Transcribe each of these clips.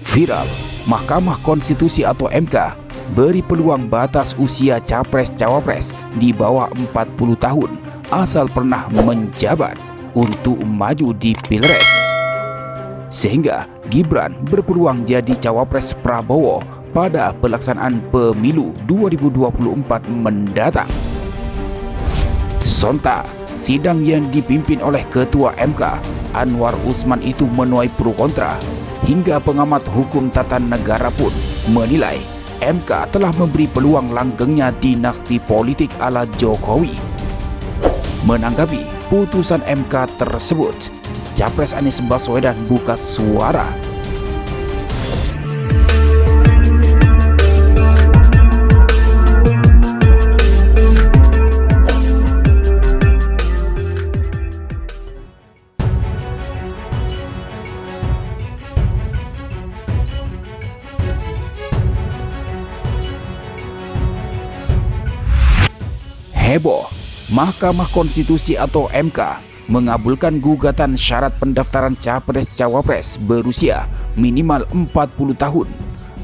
Viral, Mahkamah Konstitusi atau MK beri peluang batas usia Capres-Cawapres di bawah 40 tahun asal pernah menjabat untuk maju di Pilpres. Sehingga Gibran berpeluang jadi Cawapres Prabowo pada pelaksanaan pemilu 2024 mendatang. Sontak, sidang yang dipimpin oleh Ketua MK Anwar Usman itu menuai pro kontra, hingga pengamat hukum tata negara pun menilai MK telah memberi peluang langgengnya dinasti politik ala Jokowi. Menanggapi putusan MK tersebut, Capres Anies Baswedan buka suara. Heboh, Mahkamah Konstitusi atau MK mengabulkan gugatan syarat pendaftaran Capres-Cawapres berusia minimal 40 tahun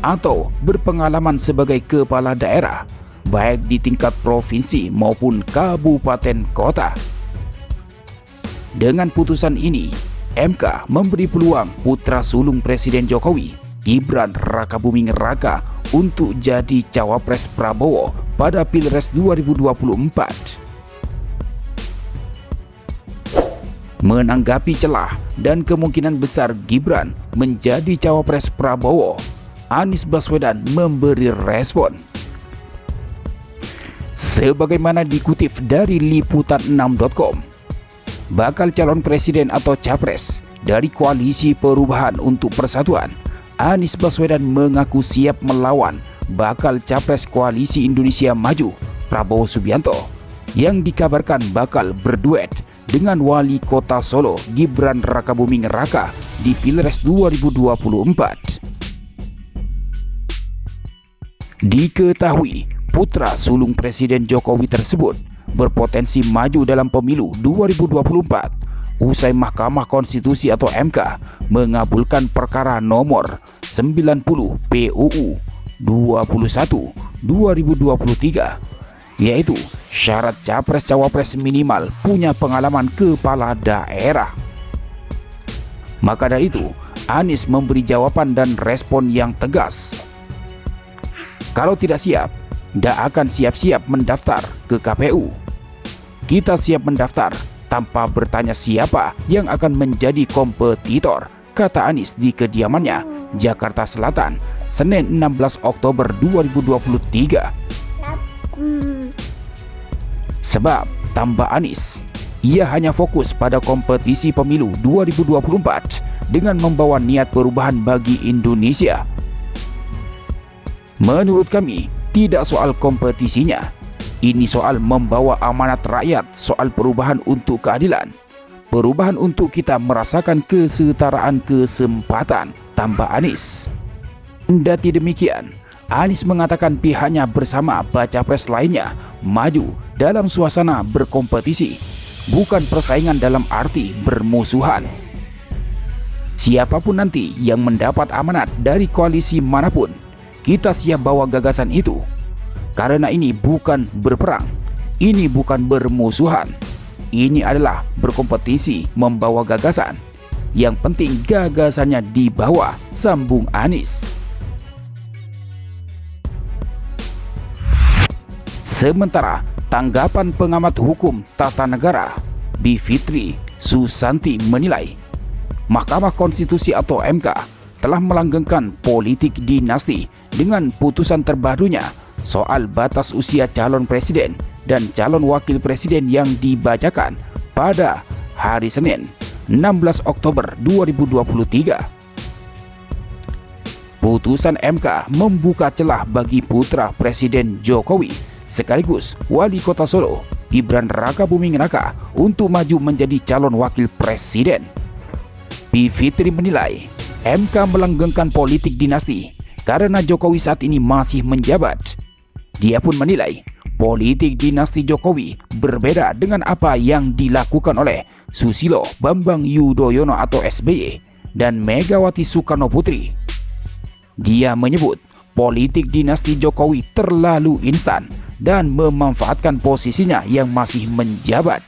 atau berpengalaman sebagai kepala daerah, baik di tingkat provinsi maupun kabupaten kota. Dengan putusan ini, MK memberi peluang putra sulung Presiden Jokowi, Gibran Rakabuming Raka, untuk jadi Cawapres Prabowo pada Pilpres 2024. Menanggapi celah dan kemungkinan besar Gibran menjadi Cawapres Prabowo, Anies Baswedan memberi respon. Sebagaimana dikutip dari liputan6.com, bakal calon presiden atau capres dari Koalisi Perubahan untuk Persatuan, Anies Baswedan mengaku siap melawan bakal capres Koalisi Indonesia Maju, Prabowo Subianto, yang dikabarkan bakal berduet dengan Wali Kota Solo Gibran Rakabuming Raka di Pilpres 2024. Diketahui putra sulung Presiden Jokowi tersebut berpotensi maju dalam pemilu 2024 usai Mahkamah Konstitusi atau MK mengabulkan perkara nomor 90 PUU 21/2023, yaitu syarat Capres-Cawapres minimal punya pengalaman kepala daerah. Maka dari itu, Anies memberi jawaban dan respon yang tegas. Kalau tidak siap, tidak akan siap-siap mendaftar ke KPU. Kita siap mendaftar tanpa bertanya siapa yang akan menjadi kompetitor, kata Anies di kediamannya, Jakarta Selatan, Senin 16 Oktober 2023. Sebab, tambah Anies, ia hanya fokus pada kompetisi pemilu 2024 dengan membawa niat perubahan bagi Indonesia. Menurut kami, tidak soal kompetisinya. Ini soal membawa amanat rakyat, soal perubahan untuk keadilan. Perubahan untuk kita merasakan kesetaraan kesempatan, tambah Anies. Kendati demikian, Anies mengatakan pihaknya bersama baca pres lainnya maju dalam suasana berkompetisi, bukan persaingan dalam arti bermusuhan. Siapapun nanti yang mendapat amanat dari koalisi manapun, kita siap bawa gagasan itu. Karena ini bukan berperang, ini bukan bermusuhan, ini adalah berkompetisi membawa gagasan. Yang penting gagasannya dibawa, sambung Anies. Sementara tanggapan pengamat hukum tata negara Bivitri Susanti menilai Mahkamah Konstitusi atau MK telah melanggengkan politik dinasti dengan putusan terbarunya soal batas usia calon presiden dan calon wakil presiden yang dibacakan pada hari Senin 16 Oktober 2023. Putusan MK membuka celah bagi putra Presiden Jokowi sekaligus Wali Kota Solo Gibran Rakabuming Raka untuk maju menjadi calon wakil presiden. Bivitri menilai MK melanggengkan politik dinasti karena Jokowi saat ini masih menjabat. Dia pun menilai politik dinasti Jokowi berbeda dengan apa yang dilakukan oleh Susilo Bambang Yudhoyono atau SBY dan Megawati Soekarno Putri. Dia menyebut politik dinasti Jokowi terlalu instan dan memanfaatkan posisinya yang masih menjabat.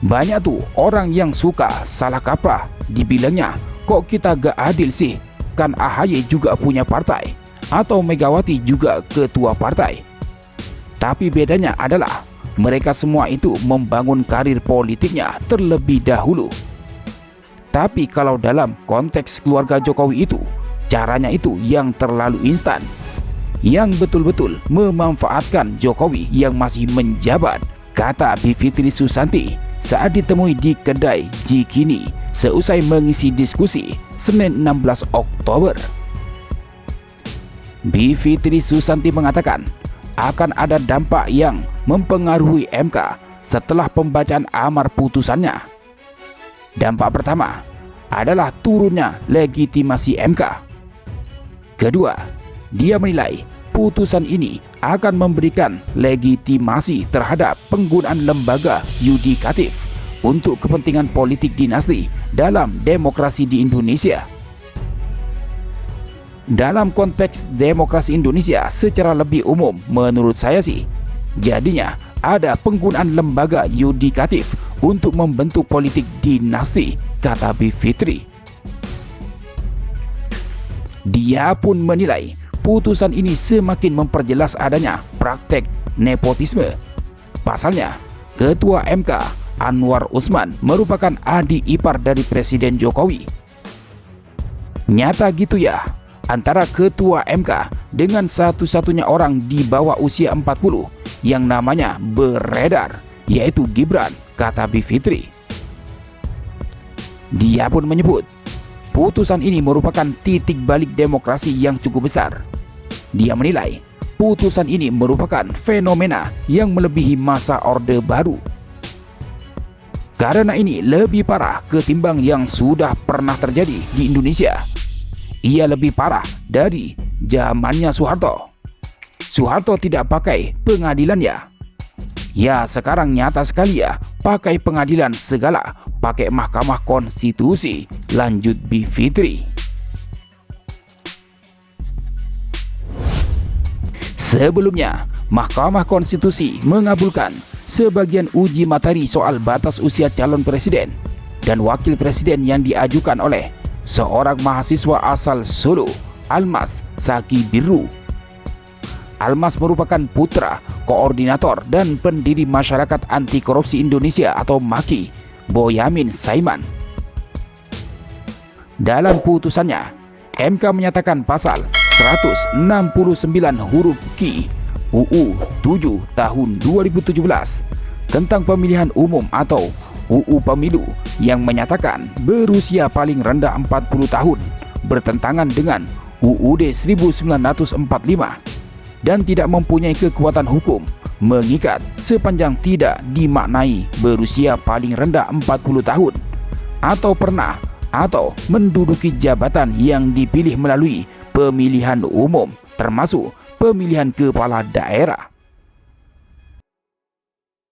Banyak tuh orang yang suka salah kaprah, dibilangnya, kok kita gak adil sih? Kan AHY juga punya partai, atau Megawati juga ketua partai. Tapi bedanya adalah mereka semua itu membangun karir politiknya terlebih dahulu. Tapi kalau dalam konteks keluarga Jokowi itu, caranya itu yang terlalu instan, yang betul-betul memanfaatkan Jokowi yang masih menjabat, kata Bivitri Susanti saat ditemui di kedai Jikini seusai mengisi diskusi Senin 16 Oktober. Bivitri Susanti mengatakan akan ada dampak yang mempengaruhi MK setelah pembacaan amar putusannya. Dampak pertama adalah turunnya legitimasi MK. Kedua, dia menilai putusan ini akan memberikan legitimasi terhadap penggunaan lembaga yudikatif untuk kepentingan politik dinasti dalam demokrasi di Indonesia. Dalam konteks demokrasi Indonesia secara lebih umum, menurut saya sih, jadinya ada penggunaan lembaga yudikatif untuk membentuk politik dinasti, kata Bivitri. Dia pun menilai putusan ini semakin memperjelas adanya praktek nepotisme. Pasalnya, Ketua MK Anwar Usman merupakan adik ipar dari Presiden Jokowi. Nyata gitu ya, antara Ketua MK dengan satu-satunya orang di bawah usia 40 yang namanya beredar, yaitu Gibran, kata Bivitri. Dia pun menyebut putusan ini merupakan titik balik demokrasi yang cukup besar. Dia menilai putusan ini merupakan fenomena yang melebihi masa Orde Baru. Karena ini lebih parah ketimbang yang sudah pernah terjadi di Indonesia. Ia lebih parah dari zamannya Soeharto. Soeharto tidak pakai pengadilan ya. Ya sekarang nyata sekali ya, pakai pengadilan segala, pakai Mahkamah Konstitusi, lanjut Bivitri. Sebelumnya, Mahkamah Konstitusi mengabulkan sebagian uji materi soal batas usia calon presiden dan wakil presiden yang diajukan oleh seorang mahasiswa asal Solo, Almas Saki Biru. Almas merupakan putra koordinator dan pendiri Masyarakat Anti Korupsi Indonesia atau MAKI, Boyamin Saiman. Dalam putusannya, MK menyatakan pasal 169 huruf Q UU 7 tahun 2017 tentang pemilihan umum atau UU Pemilu yang menyatakan berusia paling rendah 40 tahun bertentangan dengan UUD 1945 dan tidak mempunyai kekuatan hukum mengikat sepanjang tidak dimaknai berusia paling rendah 40 tahun atau pernah atau menduduki jabatan yang dipilih melalui pemilihan umum termasuk pemilihan kepala daerah.